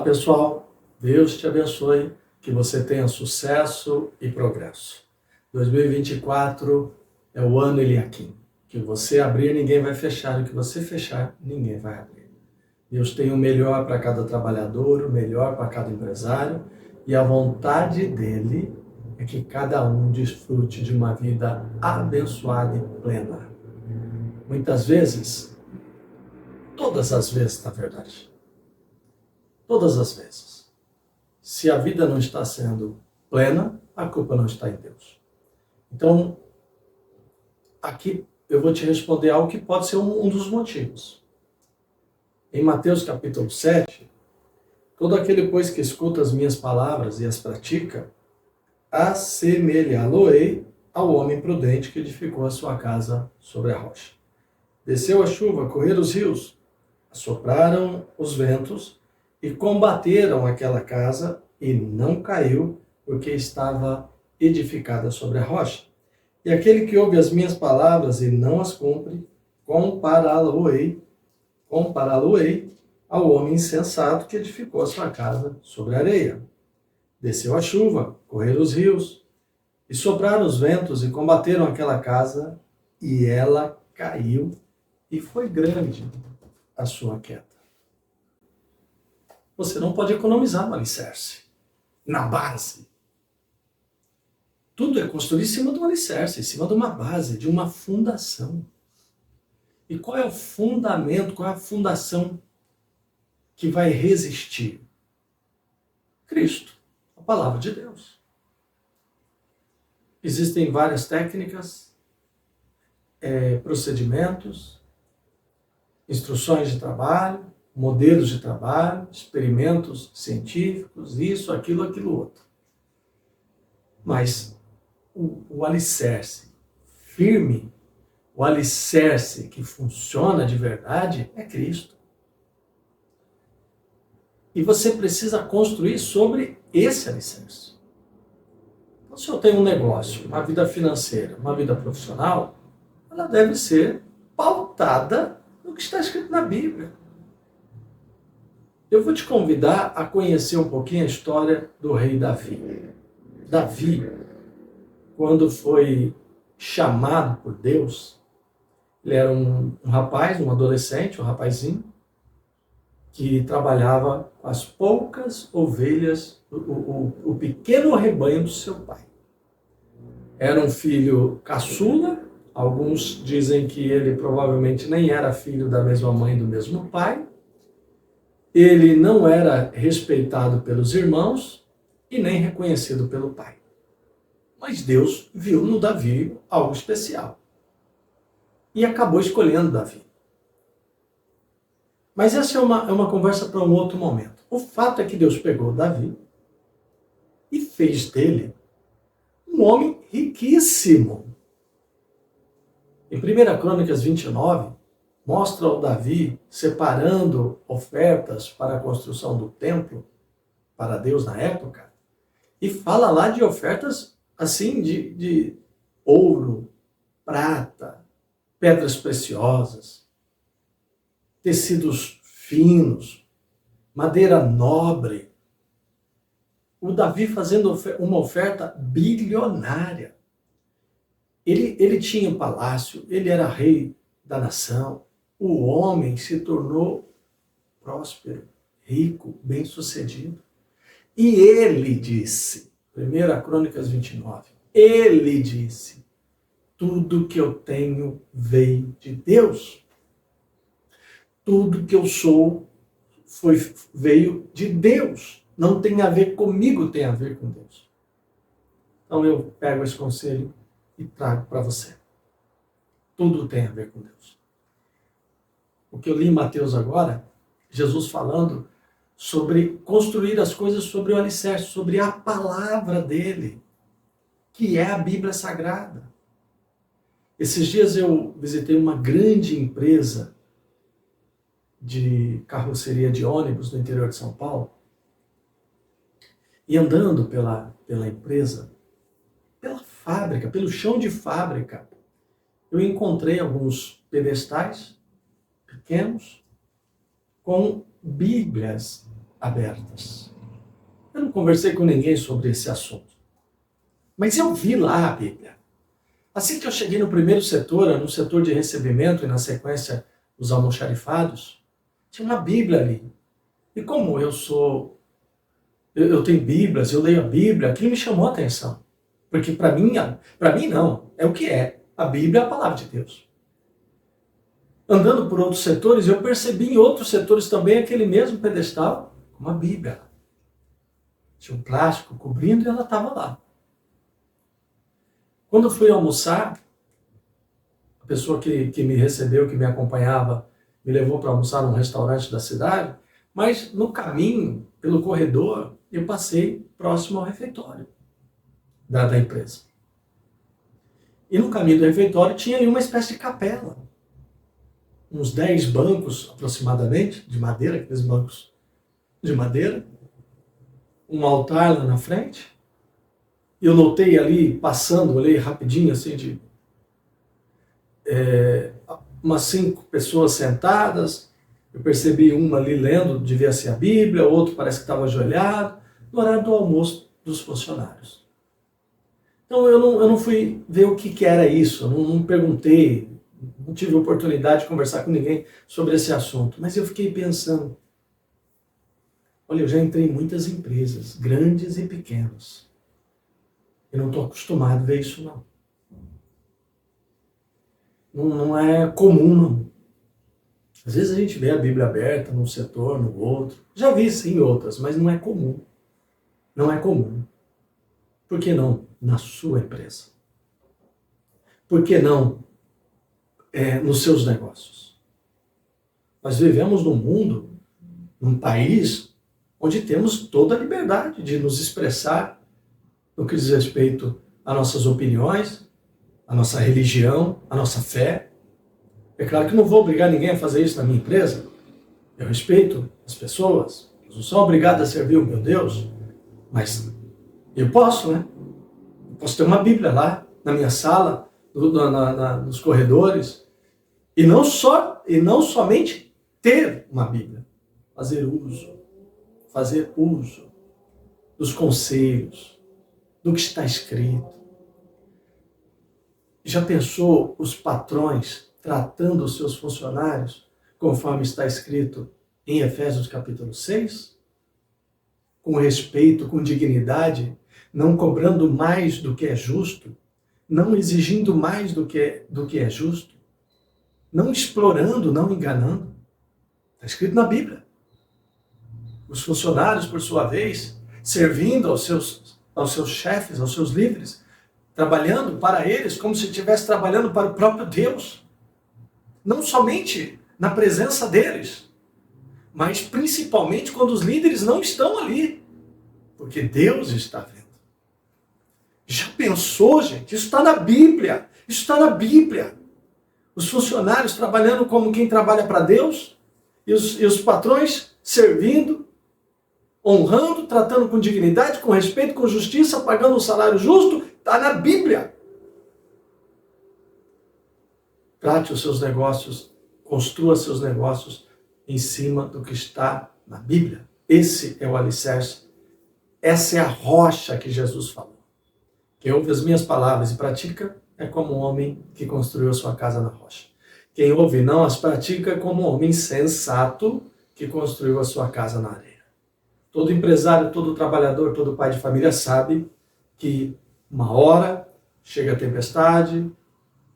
Olá, pessoal. Deus te abençoe, que você tenha sucesso e progresso. 2024 é o ano Eliaquim. Que você abrir, ninguém vai fechar. O que você fechar, ninguém vai abrir. Deus tem o melhor para cada trabalhador, o melhor para cada empresário. E a vontade dele é que cada um desfrute de uma vida abençoada e plena. Muitas vezes, todas as vezes, na verdade, todas as vezes, se a vida não está sendo plena, a culpa não está em Deus. Então, aqui eu vou te responder algo que pode ser um dos motivos. Em Mateus capítulo 7, todo aquele, pois, que escuta as minhas palavras e as pratica, assemelhá-lo-ei ao homem prudente que edificou a sua casa sobre a rocha. Desceu a chuva, correram os rios, assopraram os ventos e combateram aquela casa, e não caiu, porque estava edificada sobre a rocha. E aquele que ouve as minhas palavras e não as cumpre, compará-lo-ei ao homem insensato que edificou a sua casa sobre a areia. Desceu a chuva, correram os rios, e sopraram os ventos e combateram aquela casa, e ela caiu, e foi grande a sua queda. Você não pode economizar no alicerce, na base. Tudo é construído em cima de um alicerce, em cima de uma base, de uma fundação. E qual é o fundamento, qual é a fundação que vai resistir? Cristo, a palavra de Deus. Existem várias técnicas, procedimentos, instruções de trabalho, modelos de trabalho, experimentos científicos, isso, aquilo, aquilo outro. Mas o alicerce firme, o alicerce que funciona de verdade é Cristo. E você precisa construir sobre esse alicerce. Então, se eu tenho um negócio, uma vida financeira, uma vida profissional, ela deve ser pautada no que está escrito na Bíblia. Eu vou te convidar a conhecer um pouquinho a história do rei Davi. Davi, quando foi chamado por Deus, ele era um rapaz, um adolescente, um rapazinho, que trabalhava com as poucas ovelhas, o pequeno rebanho do seu pai. Era um filho caçula, alguns dizem que ele provavelmente nem era filho da mesma mãe e do mesmo pai. Ele não era respeitado pelos irmãos e nem reconhecido pelo pai. Mas Deus viu no Davi algo especial. E acabou escolhendo Davi. Mas essa é uma conversa para um outro momento. O fato é que Deus pegou Davi e fez dele um homem riquíssimo. Em 1 Crônicas 29, mostra o Davi separando ofertas para a construção do templo, para Deus na época, e fala lá de ofertas assim, de ouro, prata, pedras preciosas, tecidos finos, madeira nobre. O Davi fazendo uma oferta bilionária. Ele tinha um palácio, ele era rei da nação. O homem se tornou próspero, rico, bem-sucedido. E ele disse, 1 Crônicas 29, ele disse, tudo que eu tenho veio de Deus. Tudo que eu sou veio de Deus. Não tem a ver comigo, tem a ver com Deus. Então eu pego esse conselho e trago para você. Tudo tem a ver com Deus. O que eu li em Mateus agora, Jesus falando sobre construir as coisas sobre o alicerce, sobre a palavra dele, que é a Bíblia Sagrada. Esses dias eu visitei uma grande empresa de carroceria de ônibus no interior de São Paulo, e andando pela empresa, pela fábrica, pelo chão de fábrica, eu encontrei alguns pedestais pequenos com Bíblias abertas. Eu não conversei com ninguém sobre esse assunto. Mas eu vi lá a Bíblia. Assim que eu cheguei no primeiro setor, no setor de recebimento e na sequência os almoxarifados, tinha uma Bíblia ali. E como eu tenho Bíblias, eu leio a Bíblia, aquilo me chamou a atenção. Porque para mim não, é o que é. A Bíblia é a palavra de Deus. Andando por outros setores, eu percebi em outros setores também aquele mesmo pedestal, com uma Bíblia. Tinha um plástico cobrindo e ela estava lá. Quando eu fui almoçar, a pessoa que me recebeu, que me acompanhava, me levou para almoçar num restaurante da cidade, mas no caminho, pelo corredor, eu passei próximo ao refeitório da empresa. E no caminho do refeitório tinha ali uma espécie de capela. Uns 10 bancos aproximadamente, de madeira, aqueles bancos de madeira. Um altar lá na frente. Eu notei ali, passando, olhei rapidinho, assim, umas 5 pessoas sentadas. Eu percebi uma ali lendo, devia ser a Bíblia, outro parece que estava ajoelhado, no horário do almoço dos funcionários. Então eu não fui ver o que era isso, eu não perguntei, não tive oportunidade de conversar com ninguém sobre esse assunto, mas eu fiquei pensando, olha, eu já entrei em muitas empresas, grandes e pequenas. Eu não estou acostumado a ver isso, não. Não é comum, não. Às vezes a gente vê a Bíblia aberta num setor, no outro. Já vi sim em outras, mas não é comum. Não é comum. Por que não na sua empresa? Por que não nos seus negócios? Nós vivemos num mundo, num país, onde temos toda a liberdade de nos expressar no que diz respeito às nossas opiniões, à nossa religião, à nossa fé. É claro que não vou obrigar ninguém a fazer isso na minha empresa. Eu respeito as pessoas, eles não são obrigados a servir o meu Deus, mas eu posso, né? Eu posso ter uma Bíblia lá, na minha sala, nos corredores, e não somente ter uma Bíblia, fazer uso dos conselhos, do que está escrito. Já pensou os patrões tratando os seus funcionários conforme está escrito em Efésios capítulo 6? Com respeito, com dignidade, não cobrando mais do que é justo, não exigindo mais do que é justo, não explorando, não enganando. Está escrito na Bíblia. Os funcionários, por sua vez, servindo aos seus chefes, aos seus líderes, trabalhando para eles como se estivesse trabalhando para o próprio Deus. Não somente na presença deles, mas principalmente quando os líderes não estão ali, porque Deus está vendo. Já pensou, gente? Isso está na Bíblia. Isso está na Bíblia. Os funcionários trabalhando como quem trabalha para Deus e os patrões servindo, honrando, tratando com dignidade, com respeito, com justiça, pagando um salário justo, está na Bíblia. Trate os seus negócios, construa seus negócios em cima do que está na Bíblia. Esse é o alicerce. Essa é a rocha que Jesus falou. Quem ouve as minhas palavras e pratica é como um homem que construiu a sua casa na rocha. Quem ouve e não as pratica é como um homem sensato que construiu a sua casa na areia. Todo empresário, todo trabalhador, todo pai de família sabe que uma hora chega a tempestade,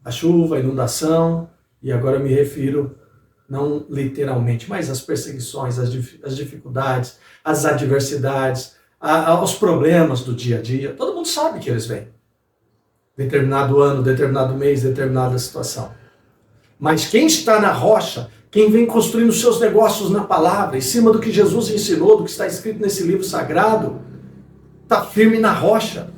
a chuva, a inundação, e agora eu me refiro não literalmente, mas às perseguições, às dificuldades, às adversidades, aos problemas do dia a dia. Todo mundo sabe que eles vêm. Determinado ano, determinado mês, determinada situação. Mas quem está na rocha, quem vem construindo seus negócios na palavra, em cima do que Jesus ensinou, do que está escrito nesse livro sagrado, está firme na rocha.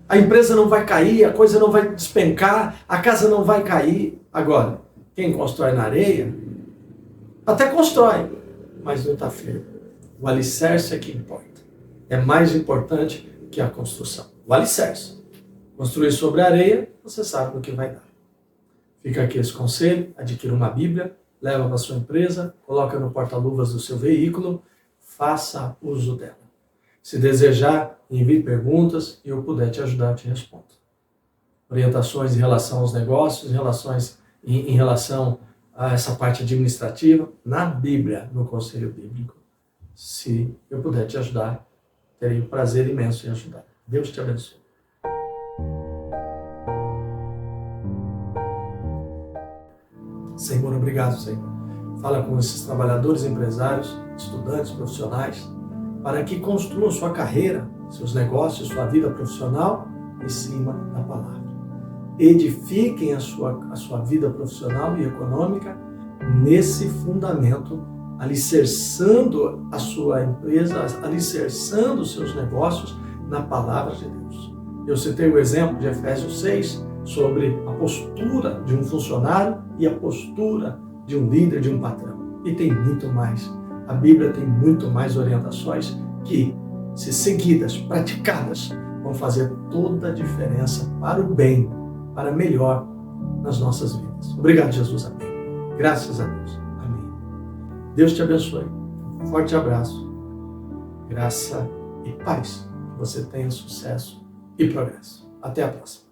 A empresa não vai cair, a coisa não vai despencar, a casa não vai cair. Agora, quem constrói na areia, até constrói, mas não está firme. O alicerce é que importa. É mais importante que a construção. O alicerce. Construir sobre a areia, você sabe no que vai dar. Fica aqui esse conselho, adquira uma Bíblia, leva para sua empresa, coloca no porta-luvas do seu veículo, faça uso dela. Se desejar, envie perguntas e eu puder te ajudar, eu te respondo. Orientações em relação aos negócios, em relação a essa parte administrativa, na Bíblia, no Conselho Bíblico. Se eu puder te ajudar, terei um prazer imenso em ajudar. Deus te abençoe. Senhor, obrigado, Senhor. Fala com esses trabalhadores, empresários, estudantes, profissionais, para que construam sua carreira, seus negócios, sua vida profissional em cima da palavra. Edifiquem a sua vida profissional e econômica nesse fundamento, alicerçando a sua empresa, alicerçando os seus negócios na palavra de Deus. Eu citei o exemplo de Efésios 6 sobre a postura de um funcionário e a postura de um líder, de um patrão. E tem muito mais. A Bíblia tem muito mais orientações que, se seguidas, praticadas, vão fazer toda a diferença para o bem, para melhor nas nossas vidas. Obrigado, Jesus. Amém. Graças a Deus. Amém. Deus te abençoe. Um forte abraço. Graça e paz. Que você tenha sucesso e progresso. Até a próxima.